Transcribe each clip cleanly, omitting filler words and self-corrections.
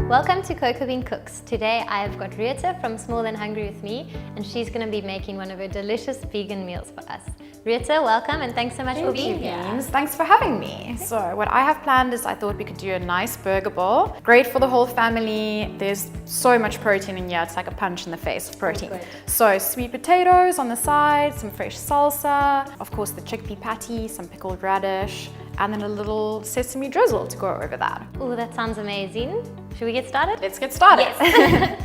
Welcome to Cocobean Cooks. Today I've got Retha from Small and Hungry with me, and she's going to be making one of her delicious vegan meals for us. Retha, welcome and thanks so much for being here. Thanks for having me. So what I have planned is I thought we could do a nice burger bowl. Great for the whole family. There's so much protein in here. It's like a punch in the face of protein. So sweet potatoes on the side, some fresh salsa, of course the chickpea patty, some pickled radish, and then a little sesame drizzle to go over that. Oh, that sounds amazing. Should we get started? Let's get started. Yes.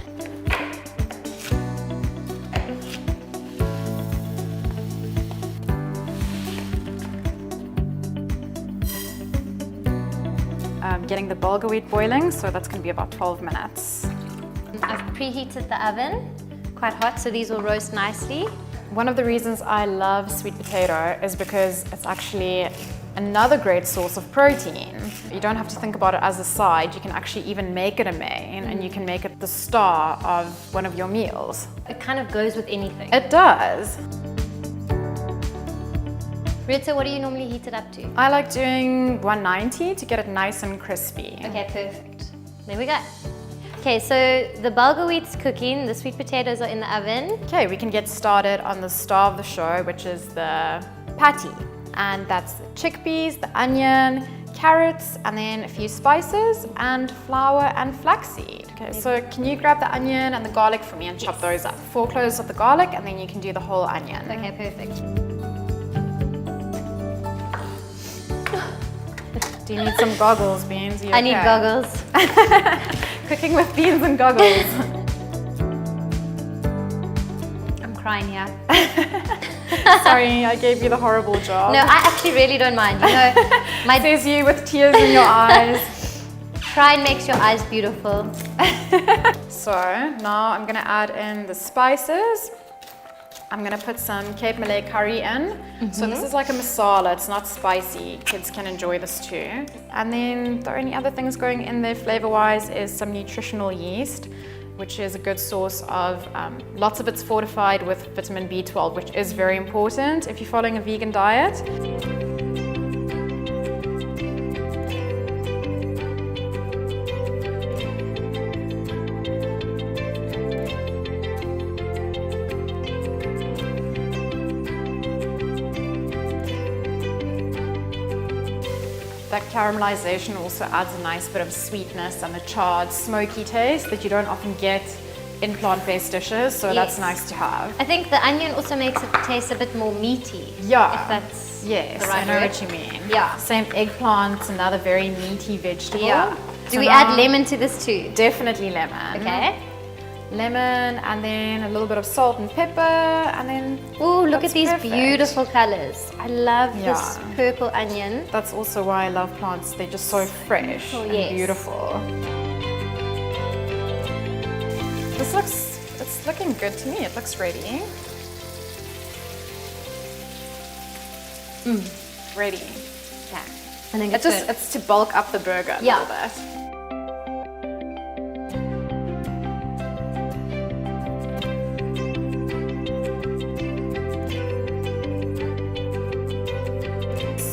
Getting the bulgur wheat boiling, so that's going to be about 12 minutes. I've preheated the oven, quite hot, so these will roast nicely. One of the reasons I love sweet potato is because it's actually another great source of protein. You don't have to think about it as a side, you can actually even make it a main and you can make it the star of one of your meals. It kind of goes with anything. It does. Retha, what do you normally heat it up to? I like doing 190 to get it nice and crispy. Okay, perfect. There we go. Okay, so the bulgur wheat's cooking, the sweet potatoes are in the oven. Okay, we can get started on the star of the show, which is the patty. And that's the chickpeas, the onion, carrots, and then a few spices, and flour and flaxseed. Okay, so can you grab the onion and the garlic for me and chop those up? 4 cloves of the garlic, and then you can do the whole onion. Okay, perfect. Do you need some goggles, Beans? I need goggles. Cooking with beans and goggles. I'm crying here. Sorry, I gave you the horrible job. No, I actually really don't mind. You know, Says you with tears in your eyes. Pride makes your eyes beautiful. So now I'm gonna add in the spices. I'm gonna put some Cape Malay curry in. So this is like a masala, it's not spicy. Kids can enjoy this too. And then the only other things going in there flavor-wise is some nutritional yeast, which is a good source of, lots of it's fortified with vitamin B12, which is very important if you're following a vegan diet. That caramelization also adds a nice bit of sweetness and a charred, smoky taste that you don't often get in plant-based dishes, so that's nice to have. I think the onion also makes it taste a bit more meaty. Yeah. If that's yes, the right I know word. what you mean. Yeah. Same eggplant, another very meaty vegetable. Yeah. So Do we now- add lemon to this too? Definitely lemon. Okay. Lemon, and then a little bit of salt and pepper, and then Oh, look at that's these perfect. beautiful colors. I love this Yeah. purple onion. That's also why I love plants. They're just so fresh and yes. beautiful. It's looking good to me. It looks ready. Ready. Okay. I think it's good. It's to bulk up the burger a little bit.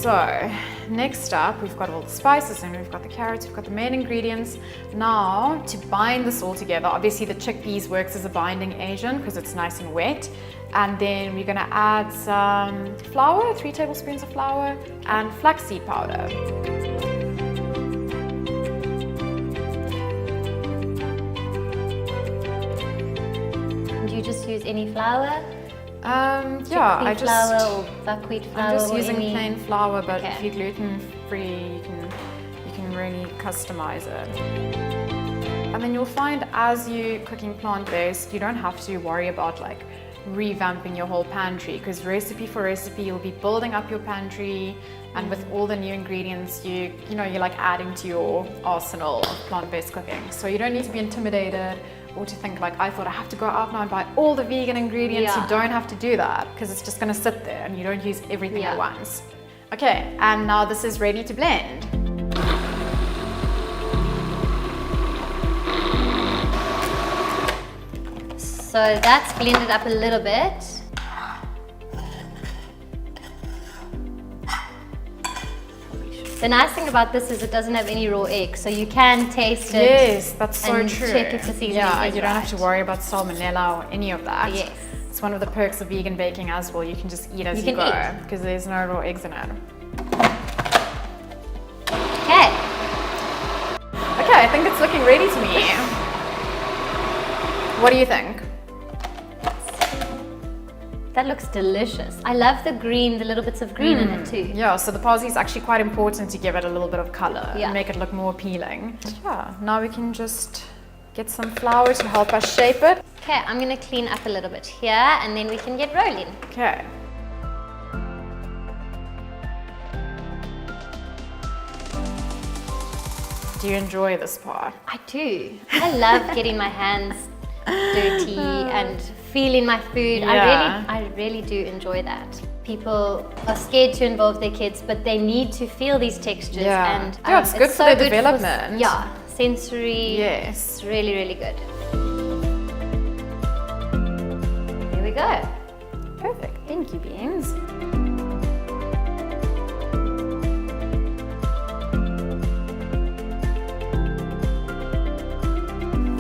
So, next up, we've got all the spices and we've got the carrots, we've got the main ingredients. Now, to bind this all together, obviously the chickpeas works as a binding agent because it's nice and wet. And then we're gonna add some flour, 3 tablespoons of flour, and flaxseed powder. Do you just use any flour? Yeah, I flour or buckwheat flour. I'm just or using any... plain flour, but Okay. if you're gluten-free, you can really customize it. And then you'll find as you're cooking plant-based, you don't have to worry about like revamping your whole pantry, because recipe for recipe, you'll be building up your pantry, and with all the new ingredients, you're like adding to your arsenal of plant-based cooking. So you don't need to be intimidated or to think like, I thought I have to go out now and buy all the vegan ingredients. Yeah. You don't have to do that, because it's just gonna sit there and you don't use everything at once. Okay, and now this is ready to blend. So that's blended up a little bit. The nice thing about this is it doesn't have any raw eggs, so you can taste it. Yes, that's so and true. check if the seasoning Yeah, is you don't have right. to worry about salmonella or any of that. Yes. It's one of the perks of vegan baking as well. You can just eat as You you can go eat. because there's no raw eggs in it. Okay. Okay, I think it's looking ready to me. What do you think? That looks delicious. I love the green, the little bits of green in it too. Yeah, so the parsley is actually quite important to give it a little bit of color Yeah. and make it look more appealing. Yeah, now we can just get some flour to help us shape it. Okay, I'm gonna clean up a little bit here and then we can get rolling. Okay. Do you enjoy this part? I do. I love getting my hands dirty and feeling my food. Yeah. I really do enjoy that. People are scared to involve their kids, but they need to feel these textures. Yeah. And Yeah, it's good for their development. Yeah, sensory. Yes. It's really, really good. Here we go. Perfect. Thank you, beans.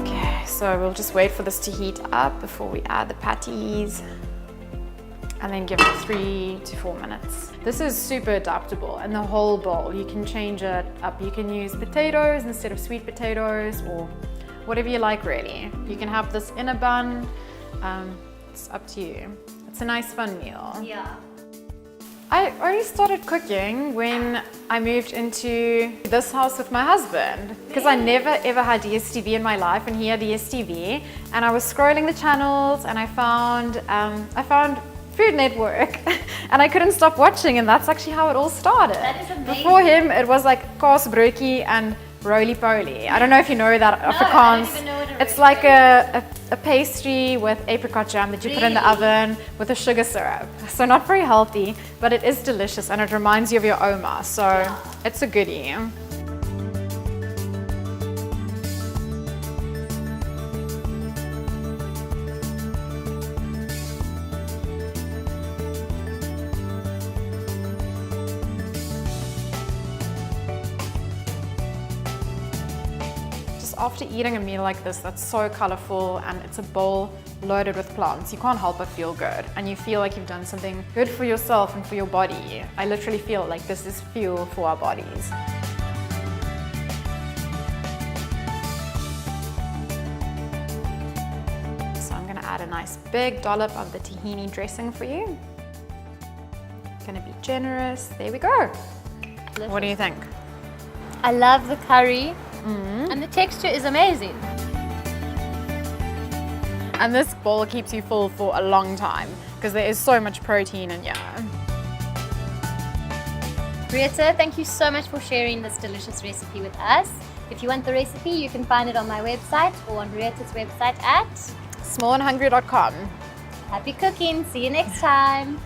Okay, so we'll just wait for this to heat up before we add the patties. And then give it 3 to 4 minutes. This is super adaptable, and the whole bowl, you can change it up. You can use potatoes instead of sweet potatoes or whatever you like really. You can have this in a bun, it's up to you. It's a nice fun meal. Yeah. I only started cooking when I moved into this house with my husband because I never ever had DSTV in my life, and he had DSTV, and I was scrolling the channels and I found Food Network and I couldn't stop watching, and that's actually how it all started. That is amazing. Before him it was like kaasbroodjie and roly-poly. I don't know if you know that Afrikaans. I don't even know what a It's like a pastry with apricot jam that you put in the Really? oven with a sugar syrup. So not very healthy, but it is delicious and it reminds you of your oma. So it's a goodie. After eating a meal like this that's so colorful and it's a bowl loaded with plants, you can't help but feel good, and you feel like you've done something good for yourself and for your body. I literally feel like this is fuel for our bodies. So I'm gonna add a nice big dollop of the tahini dressing for you. Gonna be generous. There we go. Delicious. What do you think? I love the curry. And the texture is amazing. And this bowl keeps you full for a long time because there is so much protein in here. Retha, thank you so much for sharing this delicious recipe with us. If you want the recipe, you can find it on my website or on Retha's website at smallandhungry.com. Happy cooking. See you next time.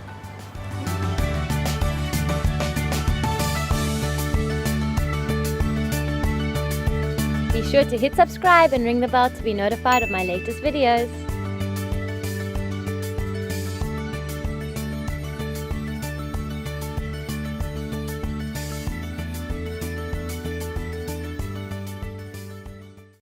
Be sure to hit subscribe and ring the bell to be notified of my latest videos.